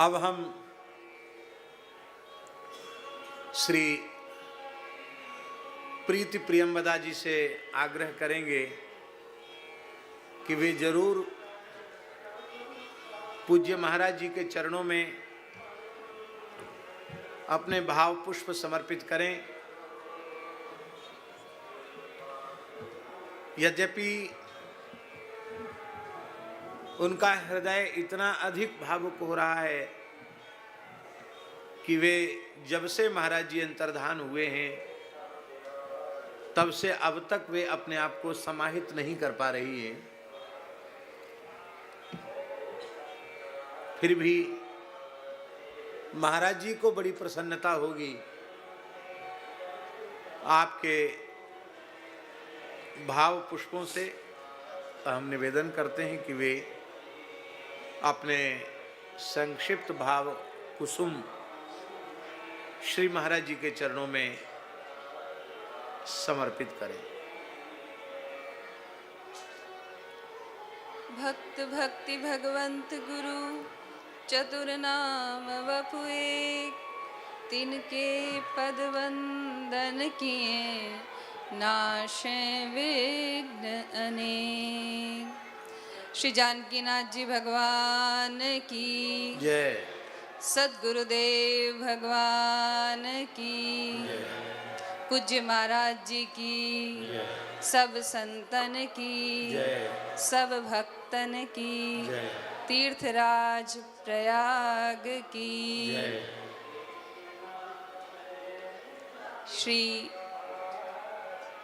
अब हम श्री प्रीति प्रियंवदा जी से आग्रह करेंगे कि वे जरूर पूज्य महाराज जी के चरणों में अपने भाव पुष्प समर्पित करें। यद्यपि उनका हृदय इतना अधिक भावुक हो रहा है कि वे जब से महाराज जी अंतर्धान हुए हैं तब से अब तक वे अपने आप को समाहित नहीं कर पा रही हैं। फिर भी महाराज जी को बड़ी प्रसन्नता होगी आपके भाव पुष्पों से। हम निवेदन करते हैं कि वे अपने संक्षिप्त भाव कुसुम श्री महाराज जी के चरणों में समर्पित करें। भक्त भक्ति भगवंत गुरु चतुर नाम वपु एक, तिनके पद वंदन किए नाशे विघ्न अनेक। श्री जानकीनाथ जी भगवान की जय। सद्गुरुदेव भगवान की जय। पूज्य महाराज जी की, सब संतन की, सब भक्तन की, तीर्थराज प्रयाग की। श्री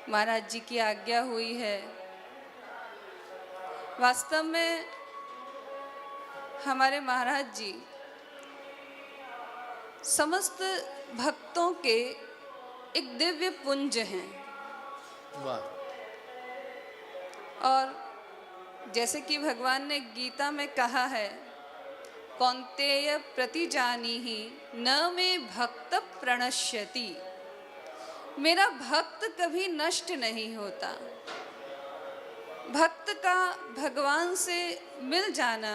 महाराज जी की आज्ञा हुई है। वास्तव में हमारे महाराज जी समस्त भक्तों के एक दिव्य पुंज हैं। वाह। और जैसे कि भगवान ने गीता में कहा है, कौन्तेय प्रतिजानीहि न मे भक्त प्रणश्यति। मेरा भक्त कभी नष्ट नहीं होता। भक्त का भगवान से मिल जाना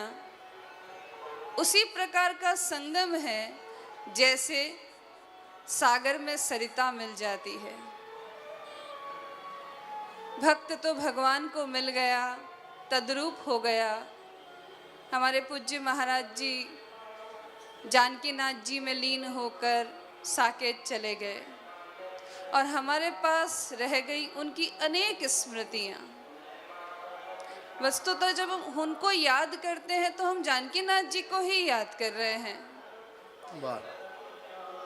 उसी प्रकार का संगम है जैसे सागर में सरिता मिल जाती है। भक्त तो भगवान को मिल गया, तद्रूप हो गया। हमारे पूज्य महाराज जी जानकीनाथ जी में लीन होकर साकेत चले गए और हमारे पास रह गई उनकी अनेक स्मृतियाँ। वस्तुतः जब हम उनको याद करते हैं तो हम जानकीनाथ जी को ही याद कर रहे हैं। वाह।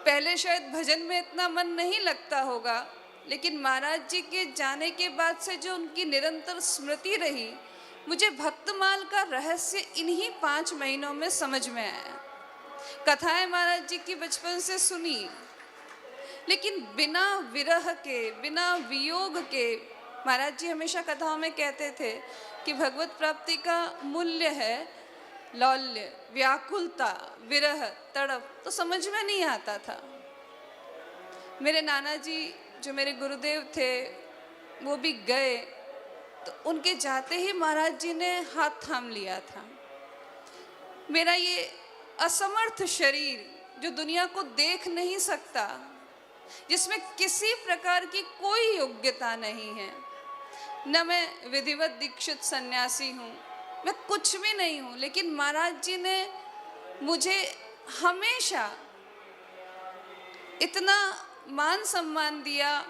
पहले शायद भजन में इतना मन नहीं लगता होगा, लेकिन महाराज जी के जाने के बाद से जो उनकी निरंतर स्मृति रही, मुझे भक्तमाल का रहस्य इन्हीं 5 महीनों में समझ में आया। कथाएं महाराज जी की बचपन से सुनी, लेकिन बिना विरह के, बिना वियोग के, महाराज जी हमेशा कथाओं में कहते थे कि भगवत प्राप्ति का मूल्य है लौल्य, व्याकुलता, विरह, तड़प। तो समझ में नहीं आता था। मेरे नाना जी जो मेरे गुरुदेव थे वो भी गए, तो उनके जाते ही महाराज जी ने हाथ थाम लिया था। मेरा ये असमर्थ शरीर जो दुनिया को देख नहीं सकता, जिसमें किसी प्रकार की कोई योग्यता नहीं है, न मैं विधिवत दीक्षित सन्यासी हूँ, मैं कुछ भी नहीं हूँ, लेकिन महाराज जी ने मुझे हमेशा इतना मान सम्मान दिया,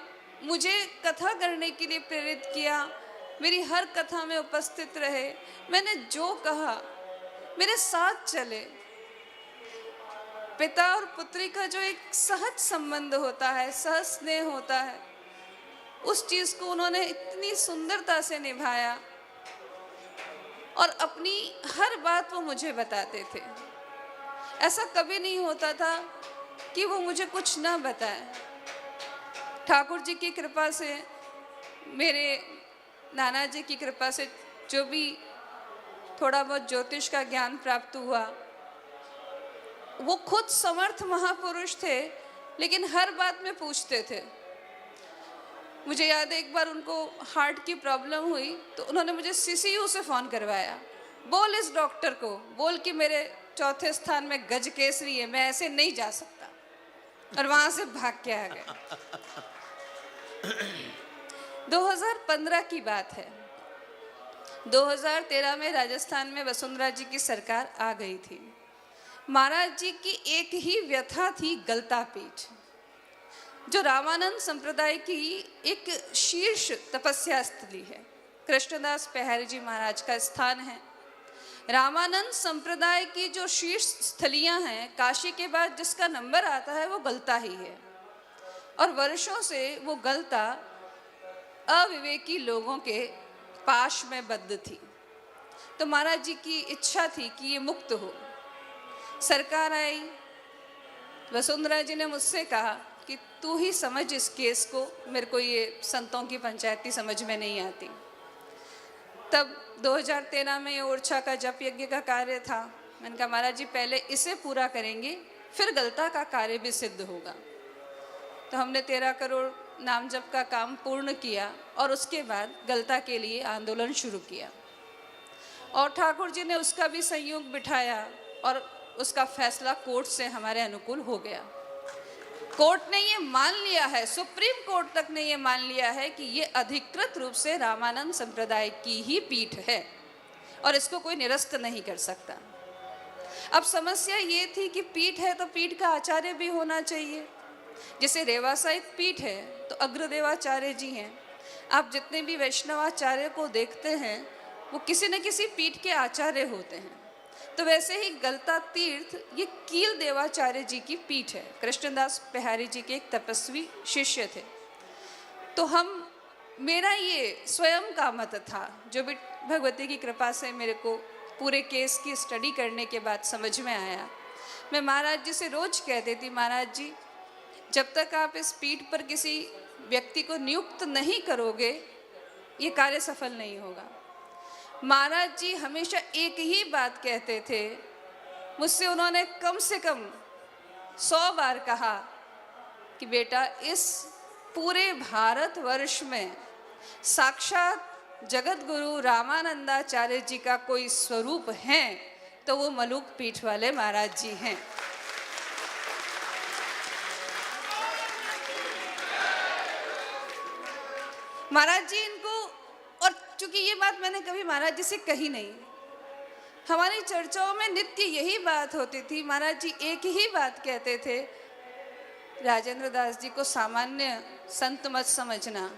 मुझे कथा करने के लिए प्रेरित किया, मेरी हर कथा में उपस्थित रहे। मैंने जो कहा मेरे साथ चले। पिता और पुत्री का जो एक सहज संबंध होता है, सहज स्नेह होता है, उस चीज़ को उन्होंने इतनी सुंदरता से निभाया और अपनी हर बात वो मुझे बताते थे। ऐसा कभी नहीं होता था कि वो मुझे कुछ ना बताए। ठाकुर जी की कृपा से, मेरे नाना जी की कृपा से जो भी थोड़ा बहुत ज्योतिष का ज्ञान प्राप्त हुआ, वो खुद समर्थ महापुरुष थे, लेकिन हर बात में पूछते थे। मुझे याद है एक बार उनको हार्ट की प्रॉब्लम हुई तो उन्होंने मुझे सीसीयू से फ़ोन करवाया, बोल इस डॉक्टर को, बोल कि मेरे चौथे स्थान में गज केसरी है, मैं ऐसे नहीं जा सकता, और वहां से भाग के आ गए। 2015 की बात है। 2013 में राजस्थान में वसुंधरा जी की सरकार आ गई थी। महाराज जी की एक ही व्यथा थी, गलता पीठ, जो रामानंद संप्रदाय की एक शीर्ष तपस्या स्थली है। कृष्णदास पहरी जी महाराज का स्थान है। रामानंद संप्रदाय की जो शीर्ष स्थलियां हैं, काशी के बाद जिसका नंबर आता है वो गलता ही है, और वर्षों से वो गलता अविवेकी लोगों के पाश में बद्ध थी। तो महाराज जी की इच्छा थी कि ये मुक्त हो। सरकार आई, वसुंधरा जी ने मुझसे कहा कि तू ही समझ इस केस को, मेरे को ये संतों की पंचायती समझ में नहीं आती। तब 2013 में ये ओरछा का जप यज्ञ का कार्य था। मैंने कहा महाराज जी पहले इसे पूरा करेंगे, फिर गलता का कार्य भी सिद्ध होगा। तो हमने 13 करोड़ नाम जप का काम पूर्ण किया और उसके बाद गलता के लिए आंदोलन शुरू किया, और ठाकुर जी ने उसका भी संयोग बिठाया और उसका फैसला कोर्ट से हमारे अनुकूल हो गया। कोर्ट ने ये मान लिया है, सुप्रीम कोर्ट तक ने ये मान लिया है कि ये अधिकृत रूप से रामानंद संप्रदाय की ही पीठ है और इसको कोई निरस्त नहीं कर सकता। अब समस्या ये थी कि पीठ है तो पीठ का आचार्य भी होना चाहिए। जैसे रेवासा एक पीठ है तो अग्रदेवाचार्य जी हैं। आप जितने भी वैष्णवाचार्य को देखते हैं वो किसी न किसी पीठ के आचार्य होते हैं। तो वैसे ही गलता तीर्थ ये कील देवाचार्य जी की पीठ है। कृष्णदास पहारी जी के एक तपस्वी शिष्य थे। तो मेरा ये स्वयं का मत था, जो भी भगवती की कृपा से मेरे को पूरे केस की स्टडी करने के बाद समझ में आया। मैं महाराज जी से रोज कहती थी, महाराज जी जब तक आप इस पीठ पर किसी व्यक्ति को नियुक्त नहीं करोगे ये कार्य सफल नहीं होगा। महाराज जी हमेशा एक ही बात कहते थे, मुझसे उन्होंने कम से कम 100 बार कहा कि बेटा इस पूरे भारतवर्ष में साक्षात जगत गुरु रामानंदाचार्य जी का कोई स्वरूप है तो वो मलुक पीठ वाले महाराज जी हैं। महाराज जी इनको, और चूंकि ये बात मैंने कभी महाराज जी से कही नहीं, हमारी चर्चाओं में नित्य यही बात होती थी। महाराज जी एक ही बात कहते थे, राजेंद्र दास जी को सामान्य संत मत समझना,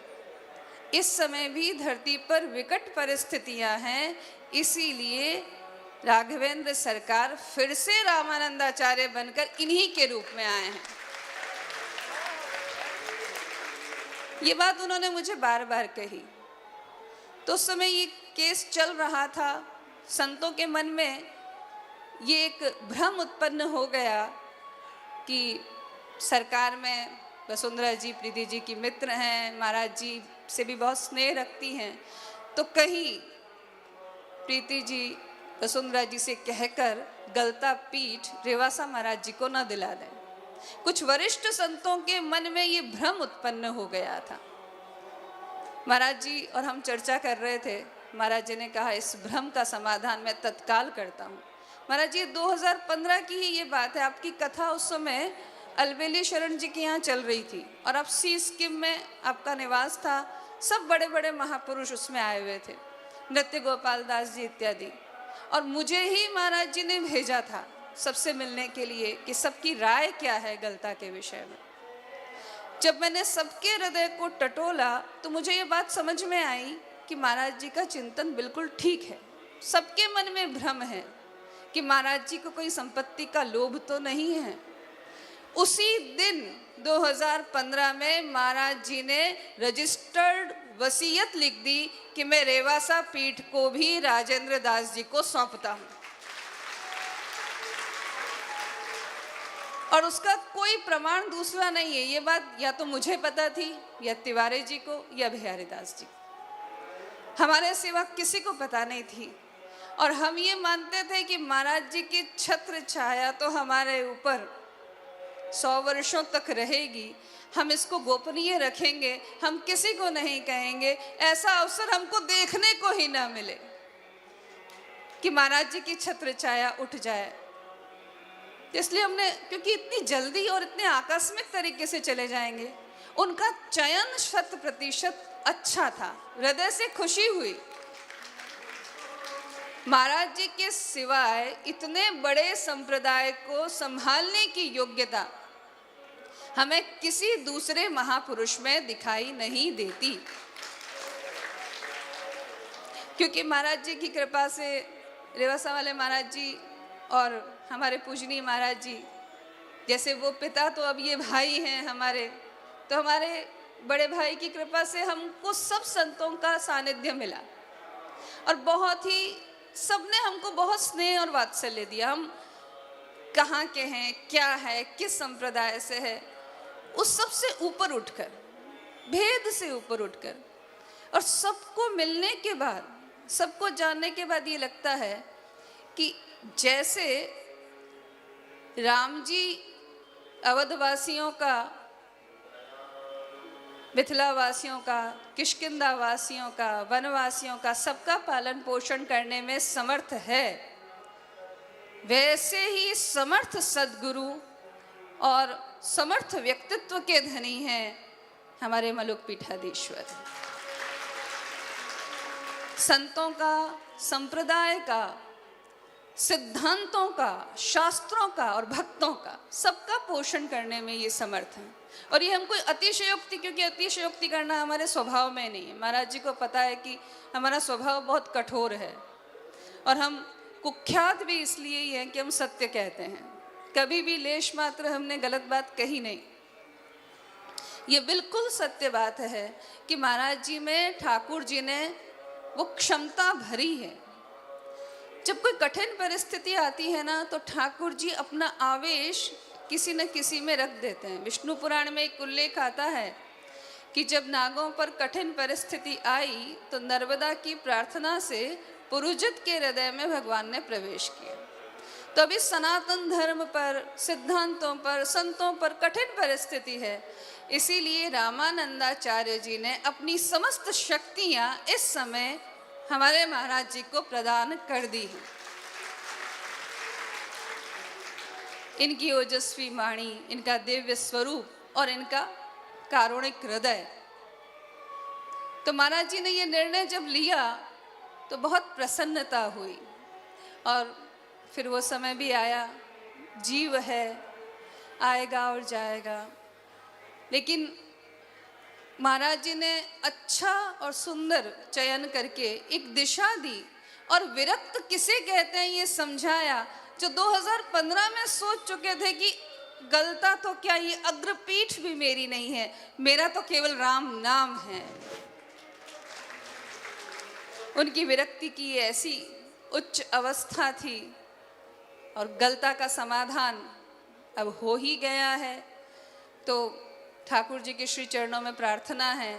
इस समय भी धरती पर विकट परिस्थितियां हैं, इसीलिए राघवेंद्र सरकार फिर से रामानंदाचार्य बनकर इन्हीं के रूप में आए हैं। ये बात उन्होंने मुझे बार बार कही। तो उस समय ये केस चल रहा था, संतों के मन में ये एक भ्रम उत्पन्न हो गया कि सरकार में वसुंधरा जी प्रीति जी की मित्र हैं, महाराज जी से भी बहुत स्नेह रखती हैं, तो कहीं प्रीति जी वसुंधरा जी से कहकर गलता पीठ रेवासा महाराज जी को न दिला दें। कुछ वरिष्ठ संतों के मन में ये भ्रम उत्पन्न हो गया था। महाराज जी और हम चर्चा कर रहे थे, महाराज जी ने कहा इस भ्रम का समाधान मैं तत्काल करता हूँ। महाराज जी 2015 की ही ये बात है, आपकी कथा उस समय अलबेली शरण जी के यहाँ चल रही थी और आप सी स्कीम में आपका निवास था, सब बड़े बड़े महापुरुष उसमें आए हुए थे, नृत्य गोपाल दास जी इत्यादि, और मुझे ही महाराज जी ने भेजा था सबसे मिलने के लिए कि सबकी राय क्या है गलता के विषय में। जब मैंने सबके हृदय को टटोला तो मुझे ये बात समझ में आई कि महाराज जी का चिंतन बिल्कुल ठीक है। सबके मन में भ्रम है कि महाराज जी को कोई संपत्ति का लोभ तो नहीं है। उसी दिन 2015 में महाराज जी ने रजिस्टर्ड वसीयत लिख दी कि मैं रेवासा पीठ को भी राजेंद्र दास जी को सौंपता हूँ, और उसका कोई प्रमाण दूसरा नहीं है। ये बात या तो मुझे पता थी या तिवारी जी को या बिहारी दास जी, हमारे सिवा किसी को पता नहीं थी। और हम ये मानते थे कि महाराज जी की छत्र छाया तो हमारे ऊपर 100 वर्षों तक रहेगी, हम इसको गोपनीय रखेंगे, हम किसी को नहीं कहेंगे, ऐसा अवसर हमको देखने को ही ना मिले कि महाराज जी की छत्र छाया उठ जाए। इसलिए हमने, क्योंकि इतनी जल्दी और इतने आकस्मिक तरीके से चले जाएंगे, उनका चयन 100% अच्छा था, हृदय से खुशी हुई। महाराज जी के सिवाय इतने बड़े संप्रदाय को संभालने की योग्यता हमें किसी दूसरे महापुरुष में दिखाई नहीं देती, क्योंकि महाराज जी की कृपा से रेवासा वाले महाराज जी और हमारे पूजनीय महाराज जी जैसे वो पिता, तो अब ये भाई हैं हमारे, तो हमारे बड़े भाई की कृपा से हमको सब संतों का सानिध्य मिला और बहुत ही सबने हमको बहुत स्नेह और वात्सल्य दिया। हम कहाँ के हैं, क्या है, किस संप्रदाय से है, उस सब से ऊपर उठकर, भेद से ऊपर उठकर और सबको मिलने के बाद, सबको जानने के बाद ये लगता है कि जैसे राम जी अवधवासियों का, मिथिला वासियों का, किष्किंधा वासियों का, वनवासियों का सबका पालन पोषण करने में समर्थ है, वैसे ही समर्थ सद्गुरु और समर्थ व्यक्तित्व के धनी हैं हमारे मलुक पीठाधीश्वर। संतों का, संप्रदाय का, सिद्धांतों का, शास्त्रों का और भक्तों का सबका पोषण करने में ये समर्थ हैं। और ये हम कोई अतिशयोक्ति, क्योंकि अतिशयोक्ति करना हमारे स्वभाव में नहीं है। महाराज जी को पता है कि हमारा स्वभाव बहुत कठोर है और हम कुख्यात भी इसलिए ही हैं कि हम सत्य कहते हैं, कभी भी लेश मात्र हमने गलत बात कही नहीं। ये बिल्कुल सत्य बात है कि महाराज जी में ठाकुर जी ने वो क्षमता भरी है। जब कोई कठिन परिस्थिति आती है ना, तो ठाकुर जी अपना आवेश किसी न किसी में रख देते हैं। विष्णु पुराण में एक उल्लेख आता है कि जब नागों पर कठिन परिस्थिति आई तो नर्मदा की प्रार्थना से पुरुजित के हृदय में भगवान ने प्रवेश किया। तो अभी सनातन धर्म पर, सिद्धांतों पर, संतों पर कठिन परिस्थिति है, इसीलिए रामानंदाचार्य जी ने अपनी समस्त शक्तियां इस समय हमारे महाराज जी को प्रदान कर दी हैं। इनकी ओजस्वी वाणी, इनका दिव्य स्वरूप और इनका कारुणिक हृदय। तो महाराज जी ने ये निर्णय जब लिया तो बहुत प्रसन्नता हुई और फिर वो समय भी आया। जीव है, आएगा और जाएगा, लेकिन महाराज जी ने अच्छा और सुंदर चयन करके एक दिशा दी और विरक्त किसे कहते हैं ये समझाया। जो 2015 में सोच चुके थे कि गलता तो क्या, ये अग्रपीठ भी मेरी नहीं है, मेरा तो केवल राम नाम है। उनकी विरक्ति की ऐसी उच्च अवस्था थी और गलता का समाधान अब हो ही गया है। तो ठाकुर जी के श्री चरणों में प्रार्थना है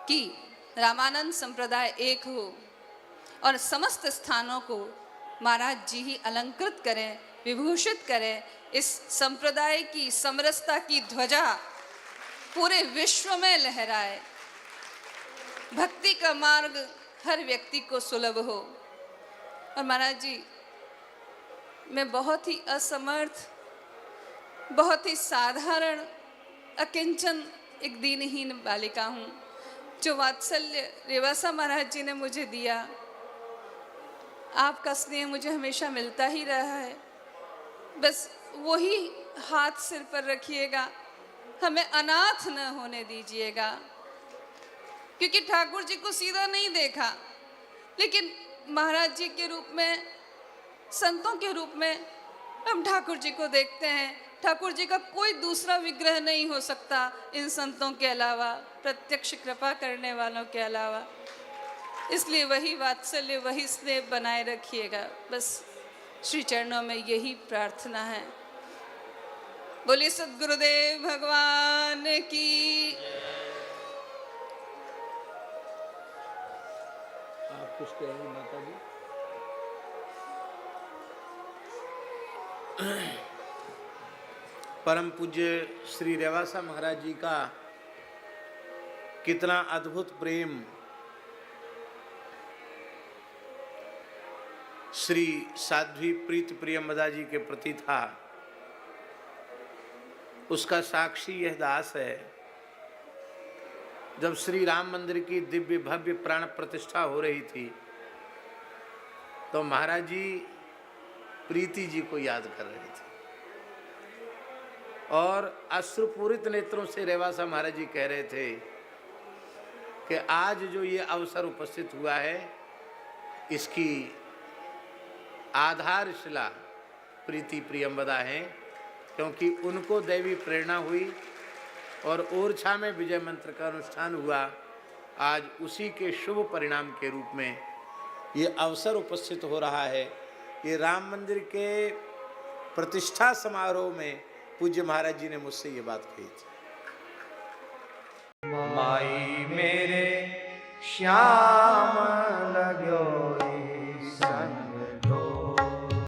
कि रामानंद संप्रदाय एक हो और समस्त स्थानों को महाराज जी ही अलंकृत करें, विभूषित करें। इस संप्रदाय की समरसता की ध्वजा पूरे विश्व में लहराए, भक्ति का मार्ग हर व्यक्ति को सुलभ हो। और महाराज जी, मैं बहुत ही असमर्थ, बहुत ही साधारण, अकिंचन एक दीनहीन बालिका हूँ। जो वात्सल्य रेवासा महाराज जी ने मुझे दिया, आपका स्नेह मुझे हमेशा मिलता ही रहा है। बस वही हाथ सिर पर रखिएगा, हमें अनाथ न होने दीजिएगा। क्योंकि ठाकुर जी को सीधा नहीं देखा, लेकिन महाराज जी के रूप में, संतों के रूप में हम ठाकुर जी को देखते हैं। ठाकुर जी का कोई दूसरा विग्रह नहीं हो सकता इन संतों के अलावा, प्रत्यक्ष कृपा करने वालों के अलावा। इसलिए वही वात्सल्य, वही स्नेह बनाए रखिएगा। बस श्री चरणों में यही प्रार्थना है। बोलिए सद्गुरुदेव भगवान की। आप कुछ कहेंगे माता जी? परम पूज्य श्री रेवासा महाराज जी का कितना अद्भुत प्रेम श्री साध्वी प्रीत प्रियमदा जी के प्रति था। उसका साक्षी यह दास है। जब श्री राम मंदिर की दिव्य भव्य प्राण प्रतिष्ठा हो रही थी तो महाराज जी प्रीति जी को याद कर रहे थे और अश्रुपूरित नेत्रों से रेवासा महाराज जी कह रहे थे कि आज जो ये अवसर उपस्थित हुआ है इसकी आधारशिला प्रीति प्रियंवदा है, क्योंकि उनको दैवी प्रेरणा हुई और ओरछा में विजय मंत्र का अनुष्ठान हुआ। आज उसी के शुभ परिणाम के रूप में ये अवसर उपस्थित हो रहा है। ये राम मंदिर के प्रतिष्ठा समारोह में पूज्य महाराज जी ने मुझसे ये बात कही थी। माई मेरे श्याम